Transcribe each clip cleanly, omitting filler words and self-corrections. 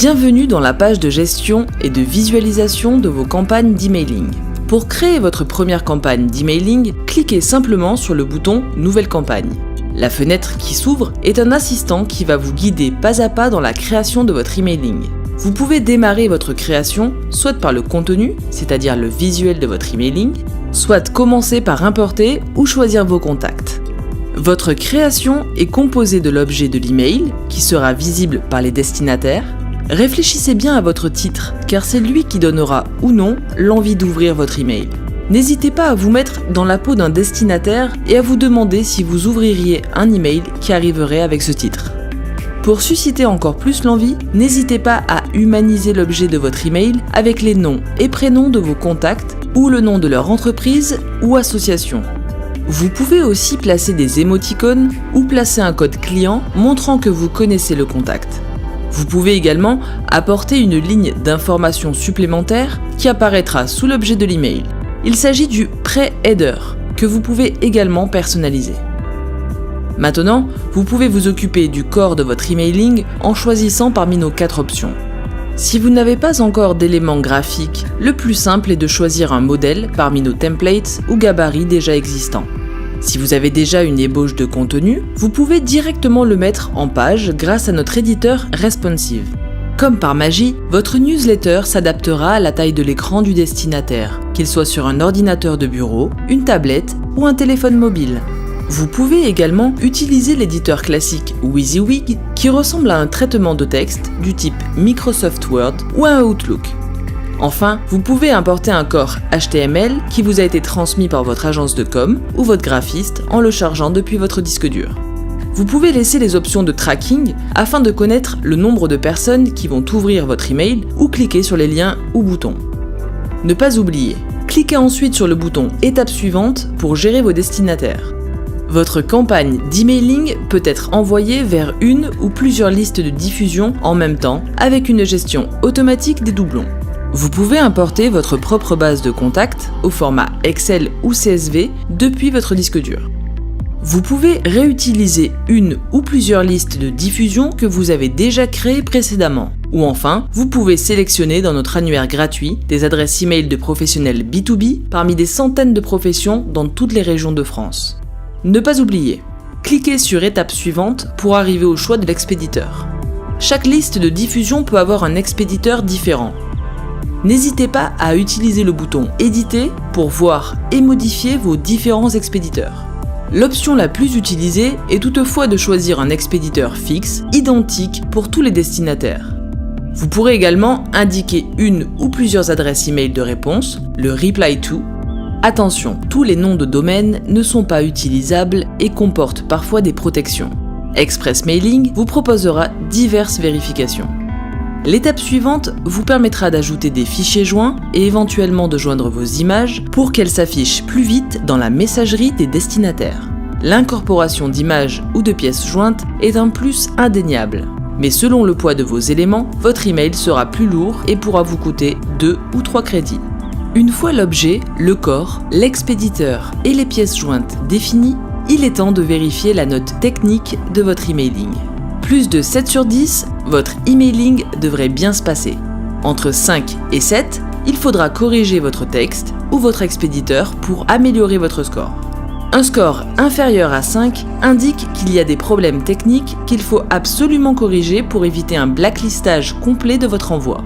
Bienvenue dans la page de gestion et de visualisation de vos campagnes d'emailing. Pour créer votre première campagne d'emailing, cliquez simplement sur le bouton « Nouvelle campagne ». La fenêtre qui s'ouvre est un assistant qui va vous guider pas à pas dans la création de votre emailing. Vous pouvez démarrer votre création soit par le contenu, c'est-à-dire le visuel de votre emailing, soit commencer par importer ou choisir vos contacts. Votre création est composée de l'objet de l'email, qui sera visible par les destinataires. Réfléchissez bien à votre titre, car c'est lui qui donnera ou non l'envie d'ouvrir votre email. N'hésitez pas à vous mettre dans la peau d'un destinataire et à vous demander si vous ouvririez un email qui arriverait avec ce titre. Pour susciter encore plus l'envie, n'hésitez pas à humaniser l'objet de votre email avec les noms et prénoms de vos contacts ou le nom de leur entreprise ou association. Vous pouvez aussi placer des émoticônes ou placer un code client montrant que vous connaissez le contact. Vous pouvez également apporter une ligne d'information supplémentaire qui apparaîtra sous l'objet de l'email. Il s'agit du pré-header que vous pouvez également personnaliser. Maintenant, vous pouvez vous occuper du corps de votre emailing en choisissant parmi nos 4 options. Si vous n'avez pas encore d'éléments graphiques, le plus simple est de choisir un modèle parmi nos templates ou gabarits déjà existants. Si vous avez déjà une ébauche de contenu, vous pouvez directement le mettre en page grâce à notre éditeur responsive. Comme par magie, votre newsletter s'adaptera à la taille de l'écran du destinataire, qu'il soit sur un ordinateur de bureau, une tablette ou un téléphone mobile. Vous pouvez également utiliser l'éditeur classique WYSIWYG qui ressemble à un traitement de texte du type Microsoft Word ou un Outlook. Enfin, vous pouvez importer un corps HTML qui vous a été transmis par votre agence de com ou votre graphiste en le chargeant depuis votre disque dur. Vous pouvez laisser les options de tracking afin de connaître le nombre de personnes qui vont ouvrir votre email ou cliquer sur les liens ou boutons. Ne pas oublier, cliquez ensuite sur le bouton « Étape suivante » pour gérer vos destinataires. Votre campagne d'emailing peut être envoyée vers une ou plusieurs listes de diffusion en même temps avec une gestion automatique des doublons. Vous pouvez importer votre propre base de contacts au format Excel ou CSV depuis votre disque dur. Vous pouvez réutiliser une ou plusieurs listes de diffusion que vous avez déjà créées précédemment. Ou enfin, vous pouvez sélectionner dans notre annuaire gratuit des adresses email de professionnels B2B parmi des centaines de professions dans toutes les régions de France. Ne pas oublier, cliquez sur étape suivante pour arriver au choix de l'expéditeur. Chaque liste de diffusion peut avoir un expéditeur différent. N'hésitez pas à utiliser le bouton « Éditer » pour voir et modifier vos différents expéditeurs. L'option la plus utilisée est toutefois de choisir un expéditeur fixe, identique pour tous les destinataires. Vous pourrez également indiquer une ou plusieurs adresses email de réponse, le « Reply to ». Attention, tous les noms de domaine ne sont pas utilisables et comportent parfois des protections. Express Mailing vous proposera diverses vérifications. L'étape suivante vous permettra d'ajouter des fichiers joints et éventuellement de joindre vos images pour qu'elles s'affichent plus vite dans la messagerie des destinataires. L'incorporation d'images ou de pièces jointes est un plus indéniable. Mais selon le poids de vos éléments, votre email sera plus lourd et pourra vous coûter 2 ou 3 crédits. Une fois l'objet, le corps, l'expéditeur et les pièces jointes définis, il est temps de vérifier la note technique de votre emailing. Plus de 7 sur 10, votre emailing devrait bien se passer. Entre 5 et 7, il faudra corriger votre texte ou votre expéditeur pour améliorer votre score. Un score inférieur à 5 indique qu'il y a des problèmes techniques qu'il faut absolument corriger pour éviter un blacklistage complet de votre envoi.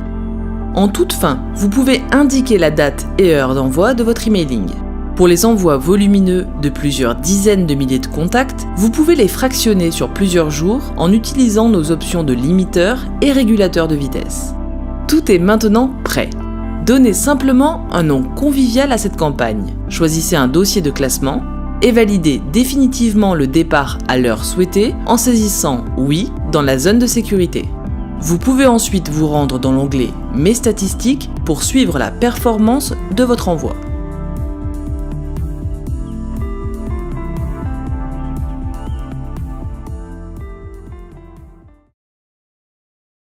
En toute fin, vous pouvez indiquer la date et heure d'envoi de votre emailing. Pour les envois volumineux de plusieurs dizaines de milliers de contacts, vous pouvez les fractionner sur plusieurs jours en utilisant nos options de limiteur et régulateur de vitesse. Tout est maintenant prêt. Donnez simplement un nom convivial à cette campagne, choisissez un dossier de classement et validez définitivement le départ à l'heure souhaitée en saisissant « Oui » dans la zone de sécurité. Vous pouvez ensuite vous rendre dans l'onglet « Mes statistiques » pour suivre la performance de votre envoi.